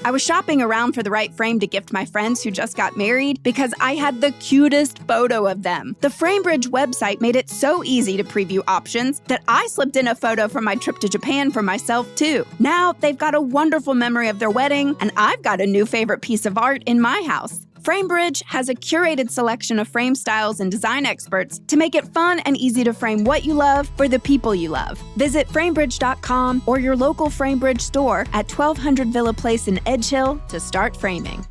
I was shopping around for the right frame to gift my friends who just got married because I had the cutest photo of them. The FrameBridge website made it so easy to preview options that I slipped in a photo from my trip to Japan for myself too. Now they've got a wonderful memory of their wedding, and I've got a new favorite piece of art in my house. FrameBridge has a curated selection of frame styles and design experts to make it fun and easy to frame what you love for the people you love. Visit framebridge.com or your local FrameBridge store at 1200 Villa Place in Edge Hill to start framing.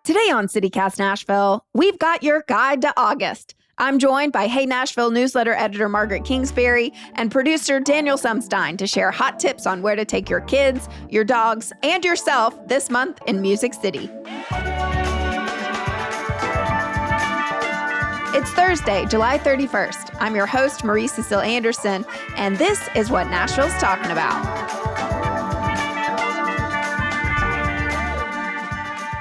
Today on CityCast Nashville, we've got your guide to August. I'm joined by Hey Nashville newsletter editor Margaret Kingsbury and producer Daniel Sumstein to share hot tips on where to take your kids, your dogs, and yourself this month in Music City. It's Thursday, July 31st. I'm your host, Marie Cecile Anderson, and this is what Nashville's talking about.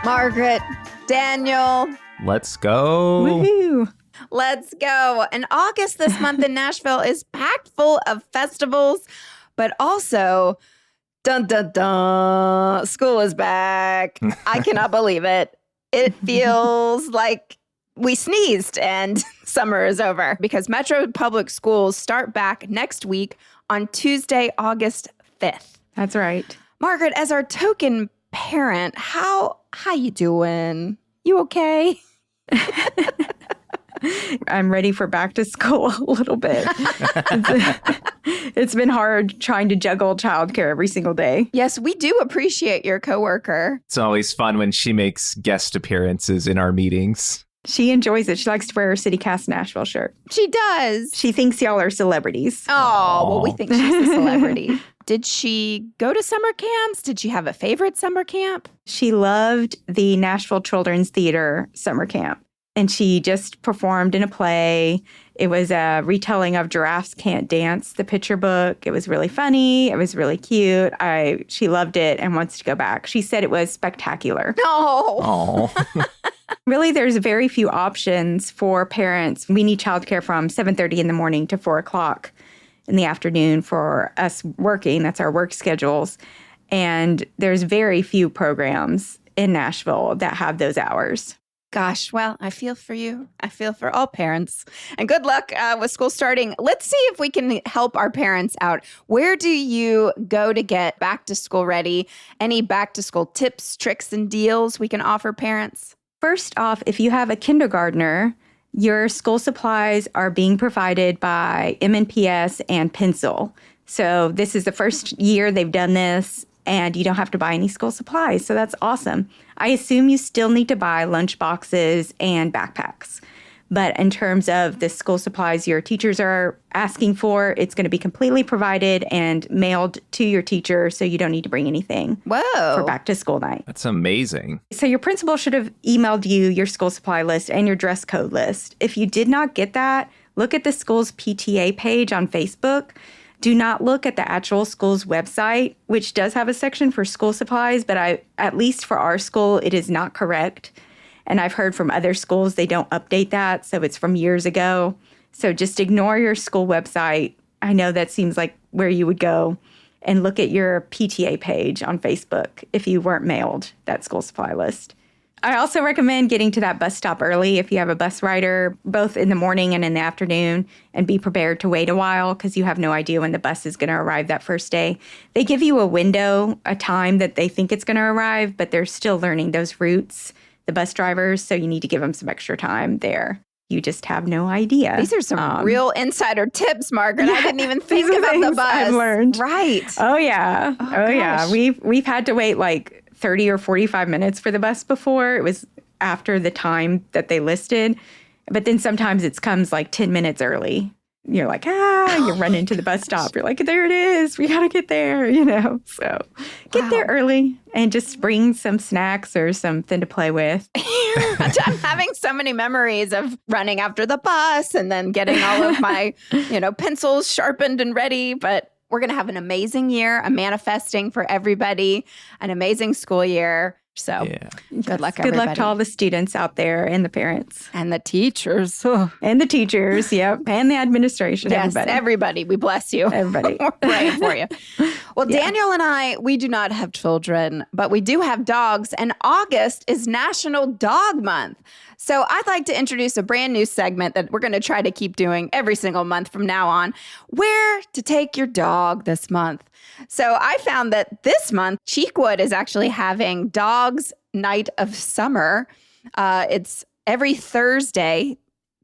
Margaret, Daniel. Let's go. Woohoo. Let's go. And August this month in Nashville is packed full of festivals, but also, dun, dun, dun, school is back. I cannot believe it. It feels like we sneezed and summer is over because Metro Public Schools start back next week on Tuesday, August 5th. That's right. Margaret, as our token parent, how you doing? You okay? I'm ready for back to school a little bit. It's been hard trying to juggle childcare every single day. Yes, we do appreciate your coworker. It's always fun when she makes guest appearances in our meetings. She enjoys it. She likes to wear her CityCast Nashville shirt. She does. She thinks y'all are celebrities. Oh, well, we think she's a celebrity. Did she go to summer camps? Did she have a favorite summer camp? She loved the Nashville Children's Theater summer camp. And she just performed in a play. It was a retelling of Giraffes Can't Dance, the picture book. It was really funny. It was really cute. She loved it and wants to go back. She said it was spectacular. Oh. Really, there's very few options for parents. We need childcare from 7:30 in the morning to 4 o'clock in the afternoon for us working. That's our work schedules. And there's very few programs in Nashville that have those hours. Gosh, well, I feel for you. I feel for all parents. And good luck with school starting. Let's see if we can help our parents out. Where do you go to get back to school ready? Any back to school tips, tricks, and deals we can offer parents? First off, if you have a kindergartner, your school supplies are being provided by MNPS and Pencil. So this is the first year they've done this, and you don't have to buy any school supplies. So that's awesome. I assume you still need to buy lunch boxes and backpacks. But in terms of the school supplies your teachers are asking for, it's going to be completely provided and mailed to your teacher, so you don't need to bring anything for back to school night. That's amazing. So your principal should have emailed you your school supply list and your dress code list. If you did not get that, look at the school's PTA page on Facebook. Do not look at the actual school's website, which does have a section for school supplies, but at least for our school, it is not correct. And I've heard from other schools, they don't update that, so it's from years ago. So just ignore your school website. I know that seems like where you would go, and look at your PTA page on Facebook if you weren't mailed that school supply list. I also recommend getting to that bus stop early if you have a bus rider, both in the morning and in the afternoon, and be prepared to wait a while because you have no idea when the bus is going to arrive that first day. They give you a window, a time that they think it's going to arrive, but they're still learning those routes, the bus drivers, so you need to give them some extra time there. You just have no idea. These are some real insider tips, Margaret. Yeah, I didn't even think about the bus. I've learned. Right. Oh, yeah. Oh yeah. We've had to wait like 30 or 45 minutes for the bus before. It was after the time that they listed. But then sometimes it comes like 10 minutes early. You're like, you run into the bus stop. You're like, there it is. We got to get there, So get there early and just bring some snacks or something to play with. I'm having so many memories of running after the bus and then getting all of my, pencils sharpened and ready. But we're going to have an amazing year. I'm manifesting for everybody, an amazing school year. So Yeah. good luck, Good everybody. luck to all the students out there and the parents. And the teachers. And the teachers, yep. And the administration, Yes, everybody. We bless you. Everybody. We're praying for you. Well, Yeah. Daniel and I, we do not have children, but we do have dogs. And August is National Dog Month. So I'd like to introduce a brand new segment that we're going to try to keep doing every single month from now on, where to take your dog this month. So I found that this month, Cheekwood is actually having Dogs Night of Summer. It's every Thursday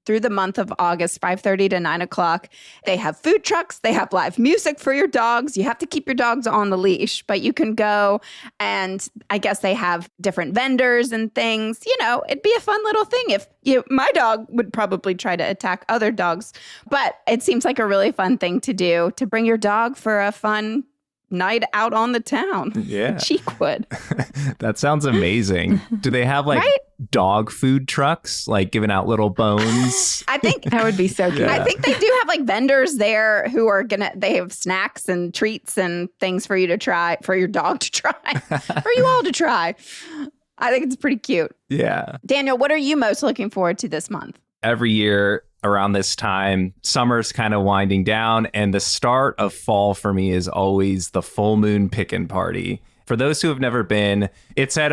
through the month of August, 5:30 to 9 o'clock. They have food trucks. They have live music for your dogs. You have to keep your dogs on the leash, but you can go, and I guess they have different vendors and things. You know, it'd be a fun little thing if my dog would probably try to attack other dogs, but it seems like a really fun thing to do, to bring your dog for a fun night out on the town. Yeah. Cheekwood. That sounds amazing. Do they have like dog food trucks, like giving out little bones? I think That would be so good. Yeah. I think they do have like vendors there who are they have snacks and treats and things for you to try, for your dog to try, for you all to try. I think it's pretty cute. Yeah. Daniel, what are you most looking forward to this month? Every year around this time, summer's kind of winding down, and the start of fall for me is always the full moon pickin' party. For those who have never been, it's at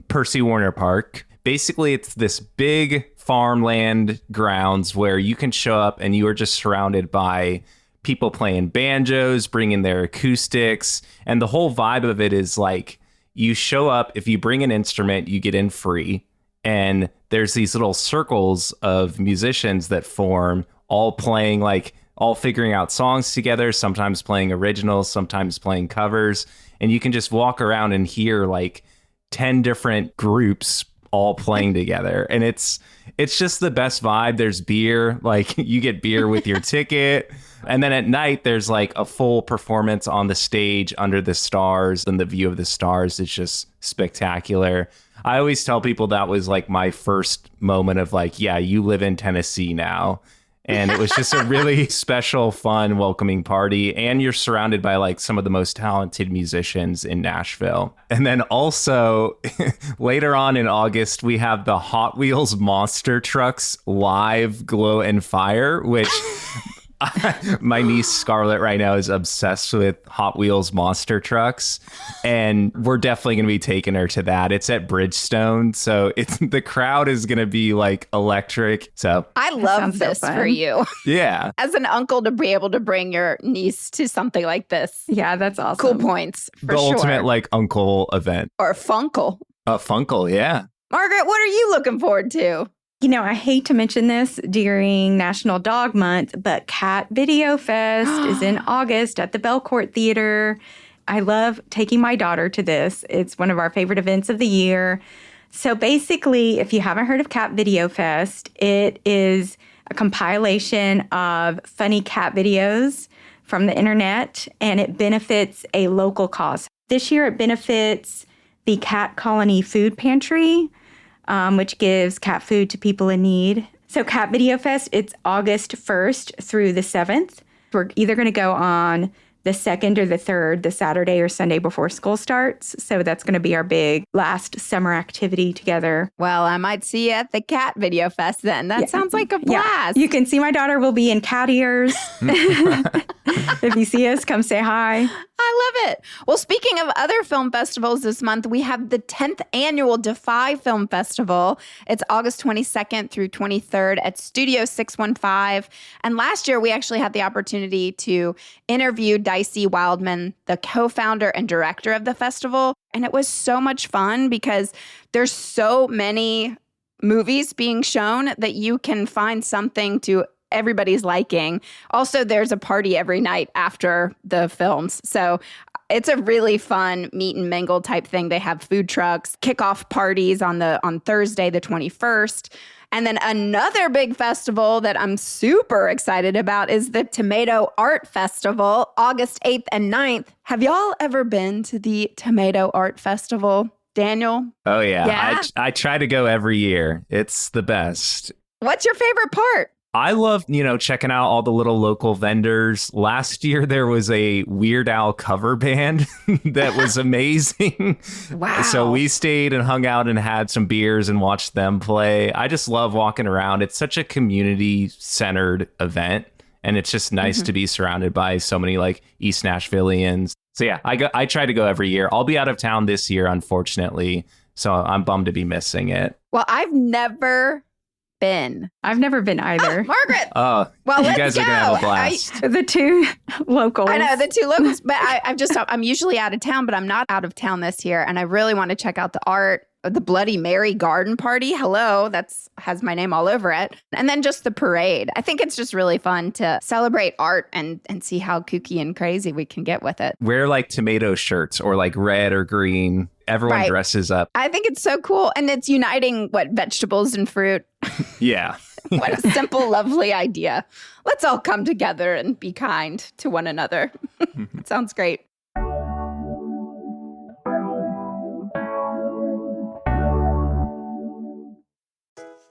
Percy Warner Park. Basically, it's this big farmland grounds where you can show up and you are just surrounded by people playing banjos, bringing their acoustics, and the whole vibe of it is like, you show up, if you bring an instrument, you get in free. And there's these little circles of musicians that form, all playing, like, all figuring out songs together, sometimes playing originals, sometimes playing covers. And you can just walk around and hear like 10 different groups all playing together. And it's just the best vibe. There's beer, like you get beer with your ticket. And then at night, there's like a full performance on the stage under the stars, and the view of the stars is just spectacular. I always tell people that was like my first moment of like, yeah, you live in Tennessee now. And it was just a really special, fun, welcoming party. And you're surrounded by like some of the most talented musicians in Nashville. And then also later on in August, we have the Hot Wheels Monster Trucks Live Glow and Fire, which my niece Scarlett right now is obsessed with Hot Wheels monster trucks, and we're definitely going to be taking her to that. It's at Bridgestone, so the crowd is going to be like electric. So I love this for you. Yeah. As an uncle, to be able to bring your niece to something like this. Yeah, that's awesome. Cool points, for The sure. ultimate like uncle event. Or Funkle. Funkle, yeah. Margaret, what are you looking forward to? You know, I hate to mention this during National Dog Month, but Cat Video Fest is in August at the Belcourt Theater. I love taking my daughter to this. It's one of our favorite events of the year. So basically, if you haven't heard of Cat Video Fest, it is a compilation of funny cat videos from the internet, and it benefits a local cause. This year, it benefits the Cat Colony Food Pantry, which gives cat food to people in need. So Cat Video Fest, it's August 1st through the 7th. We're either going to go on the 2nd or the 3rd, the Saturday or Sunday before school starts. So that's going to be our big last summer activity together. Well, I might see you at the Cat Video Fest then. That sounds like a blast. Yeah. You can see my daughter will be in cat ears. If you see us, come say hi. I love it. Well, speaking of other film festivals this month, we have the 10th annual Defy Film Festival. It's August 22nd through 23rd at Studio 615. And last year, we actually had the opportunity to interview Dicey Wildman, the co-founder and director of the festival. And it was so much fun because there's so many movies being shown that you can find something to everybody's liking. Also, there's a party every night after the films. So it's a really fun meet and mingle type thing. They have food trucks, kickoff parties on Thursday, the 21st. And then another big festival that I'm super excited about is the Tomato Art Festival, August 8th and 9th. Have y'all ever been to the Tomato Art Festival? Daniel? Oh, yeah. Yeah? I try to go every year. It's the best. What's your favorite part? I love, checking out all the little local vendors. Last year, there was a Weird Al cover band that was amazing. Wow. So we stayed and hung out and had some beers and watched them play. I just love walking around. It's such a community-centered event, and it's just nice to be surrounded by so many like East Nashvilleians. So yeah, I try to go every year. I'll be out of town this year, unfortunately, so I'm bummed to be missing it. Well, I've never been. I've never been either. Oh, Margaret. Oh, well, you let's guys go. are gonna have a blast. The two locals. I know the two locals, but I'm usually out of town, but I'm not out of town this year, and I really want to check out the art. The Bloody Mary garden party. Hello, has my name all over it. And then just the parade. I think it's just really fun to celebrate art and see how kooky and crazy we can get with it. Wear like tomato shirts or like red or green. Everyone dresses up. I think it's so cool. And it's uniting vegetables and fruit. Yeah. What a simple, lovely idea. Let's all come together and be kind to one another. It sounds great.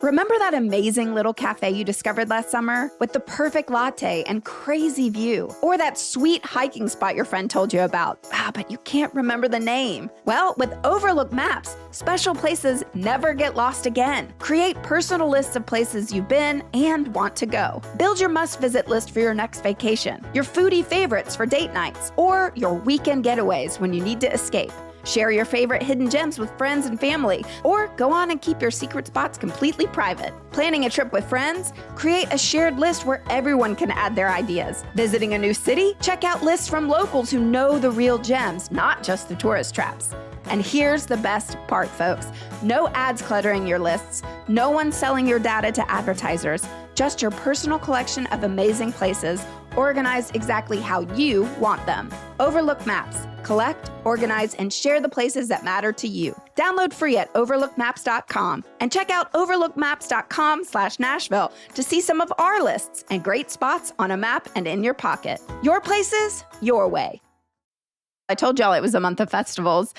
Remember that amazing little cafe you discovered last summer with the perfect latte and crazy view? Or that sweet hiking spot your friend told you about? But you can't remember the name. Well, with Overlook Maps, special places never get lost again. Create personal lists of places you've been and want to go. Build your must-visit list for your next vacation, your foodie favorites for date nights, or your weekend getaways when you need to escape. Share your favorite hidden gems with friends and family, or go on and keep your secret spots completely private. Planning a trip with friends? Create a shared list where everyone can add their ideas. Visiting a new city? Check out lists from locals who know the real gems, not just the tourist traps. And here's the best part, folks. No ads cluttering your lists. No one selling your data to advertisers. Just your personal collection of amazing places, organized exactly how you want them. Overlook Maps. Collect, organize, and share the places that matter to you. Download free at overlookmaps.com and check out overlookmaps.com/Nashville to see some of our lists and great spots on a map and in your pocket. Your places, your way. I told y'all it was a month of festivals.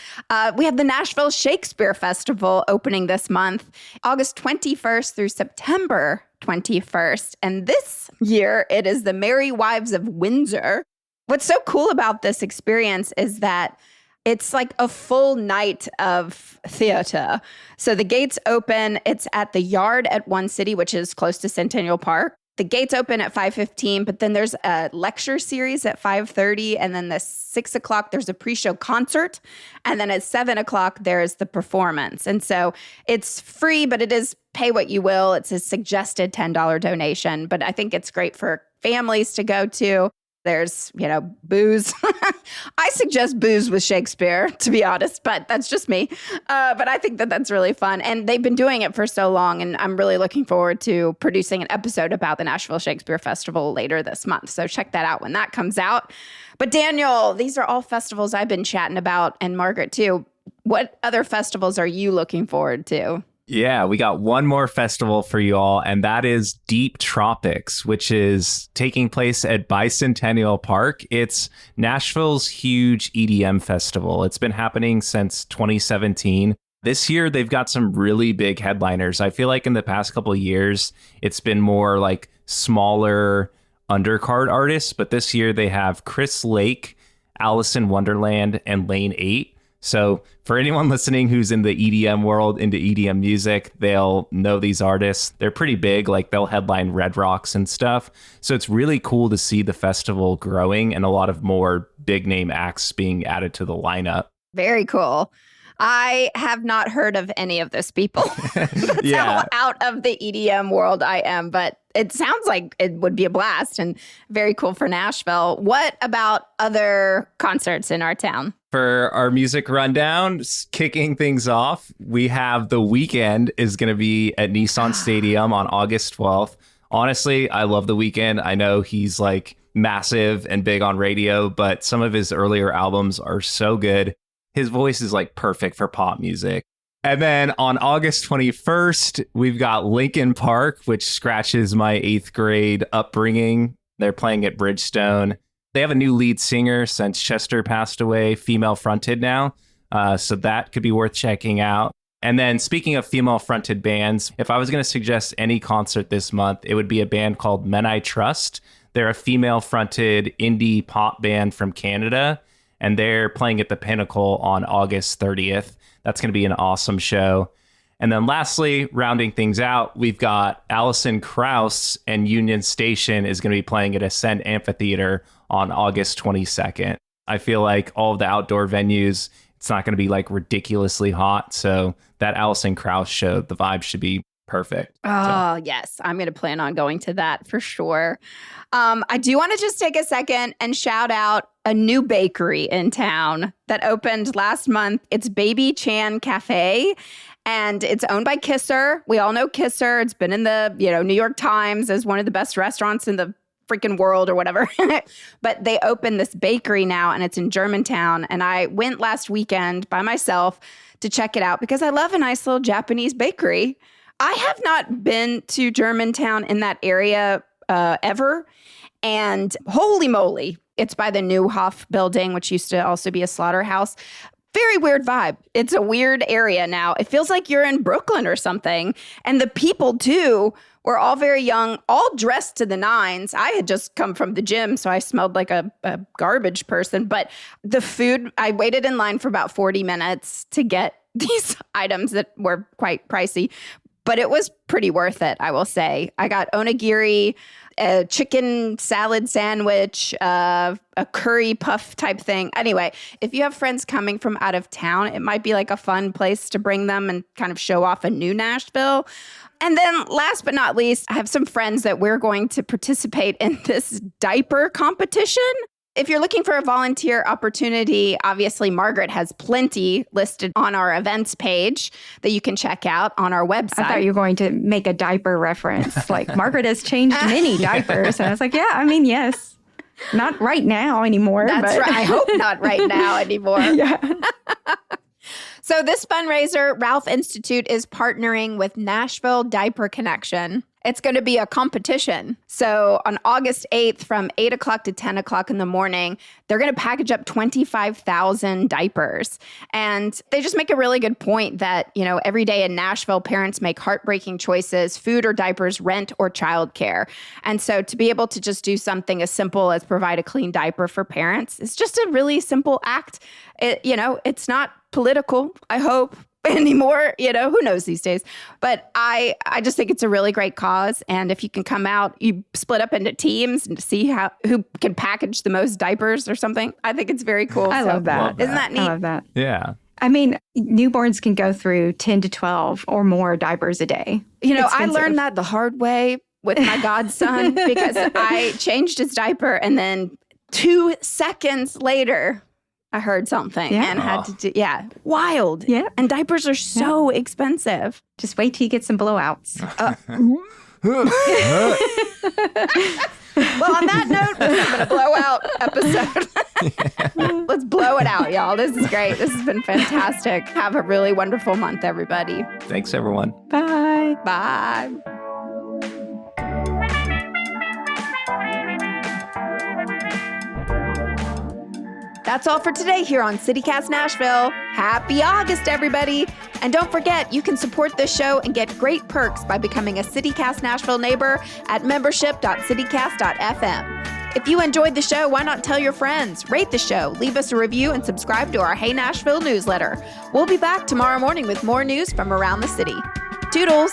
We have the Nashville Shakespeare Festival opening this month, August 21st through September 21st. And this year, it is the Merry Wives of Windsor. What's so cool about this experience is that it's like a full night of theater. So the gates open, it's at the Yard at One City, which is close to Centennial Park. The gates open at 5:15, but then there's a lecture series at 5:30, and then the 6 o'clock, there's a pre-show concert, and then at 7 o'clock, there's the performance. And so it's free, but it is pay what you will. It's a suggested $10 donation, but I think it's great for families to go to. There's, booze. I suggest booze with Shakespeare, to be honest, but that's just me. But I think that that's really fun. And they've been doing it for so long, and I'm really looking forward to producing an episode about the Nashville Shakespeare Festival later this month. So check that out when that comes out. But Daniel, these are all festivals I've been chatting about, and Margaret too. What other festivals are you looking forward to? Yeah, we got one more festival for you all, and that is Deep Tropics, which is taking place at Bicentennial Park. It's Nashville's huge EDM festival. It's been happening since 2017. This year, they've got some really big headliners. I feel like in the past couple of years, it's been more like smaller undercard artists, but this year they have Chris Lake, Alice in Wonderland, and Lane 8. So for anyone listening who's in the EDM world, into EDM music, they'll know these artists. They're pretty big, like they'll headline Red Rocks and stuff. So it's really cool to see the festival growing and a lot of more big name acts being added to the lineup. Very cool. I have not heard of any of those people. That's how out of the EDM world I am, but it sounds like it would be a blast and very cool for Nashville. What about other concerts in our town? For our music rundown, kicking things off, we have The Weeknd is going to be at Nissan Stadium on August 12th. Honestly, I love The Weeknd. I know he's like massive and big on radio, but some of his earlier albums are so good. His voice is like perfect for pop music. And then on August 21st, we've got Linkin Park, which scratches my 8th grade upbringing. They're playing at Bridgestone. They have a new lead singer since Chester passed away, female fronted now. So that could be worth checking out. And then speaking of female-fronted bands, if I was going to suggest any concert this month, it would be a band called Men I Trust. They're a female-fronted indie pop band from Canada, and they're playing at the Pinnacle on August 30th. That's going to be an awesome show. And then lastly, rounding things out, we've got Alison Krauss and Union Station is going to be playing at Ascent Amphitheater on August 22nd. I feel like all of the outdoor venues, it's not going to be like ridiculously hot. So that Alison Krauss show, the vibe should be perfect. Oh, yes. I'm going to plan on going to that for sure. I do want to just take a second and shout out a new bakery in town that opened last month. It's Baby Chan Cafe, and it's owned by Kisser. We all know Kisser. It's been in the, New York Times as one of the best restaurants in the freaking world or whatever. But they opened this bakery now, and it's in Germantown. And I went last weekend by myself to check it out because I love a nice little Japanese bakery. I have not been to Germantown in that area ever. And holy moly, it's by the Neuhoff building, which used to also be a slaughterhouse. Very weird vibe. It's a weird area now. It feels like you're in Brooklyn or something. And the people, too, were all very young, all dressed to the nines. I had just come from the gym, so I smelled like a garbage person. But the food, I waited in line for about 40 minutes to get these items that were quite pricey. But it was pretty worth it, I will say. I got onigiri, a chicken salad sandwich, a curry puff type thing. Anyway, if you have friends coming from out of town, it might be like a fun place to bring them and kind of show off a new Nashville. And then last but not least, I have some friends that we're going to participate in this diaper competition. If you're looking for a volunteer opportunity, obviously Margaret has plenty listed on our events page that you can check out on our website. I thought you were going to make a diaper reference. Like, Margaret has changed many diapers. And I was like, yeah, I mean, yes. Not right now anymore. That's right. I hope not right now anymore. Yeah. So this fundraiser, Ralph Institute, is partnering with Nashville Diaper Connection. It's going to be a competition. So on August 8th from 8 o'clock to 10 o'clock in the morning, they're going to package up 25,000 diapers. And they just make a really good point that, every day in Nashville, parents make heartbreaking choices, food or diapers, rent or childcare. And so to be able to just do something as simple as provide a clean diaper for parents is just a really simple act. It's not political, I hope, anymore. Who knows these days. But I just think it's a really great cause. And if you can come out, you split up into teams and see who can package the most diapers or something. I think it's very cool. I love that. Isn't that neat? I love that. Yeah. I mean, newborns can go through 10 to 12 or more diapers a day. I learned that the hard way with my godson because I changed his diaper and then 2 seconds later, I heard something and had to do, wild. Yeah. And diapers are so expensive. Just wait till you get some blowouts. Well, on that note, I'm going to blow out episode. Let's blow it out, y'all. This is great. This has been fantastic. Have a really wonderful month, everybody. Thanks, everyone. Bye. Bye. That's all for today here on CityCast Nashville. Happy August, everybody. And don't forget, you can support this show and get great perks by becoming a CityCast Nashville neighbor at membership.citycast.fm. If you enjoyed the show, why not tell your friends? Rate the show, leave us a review, and subscribe to our Hey Nashville newsletter. We'll be back tomorrow morning with more news from around the city. Toodles!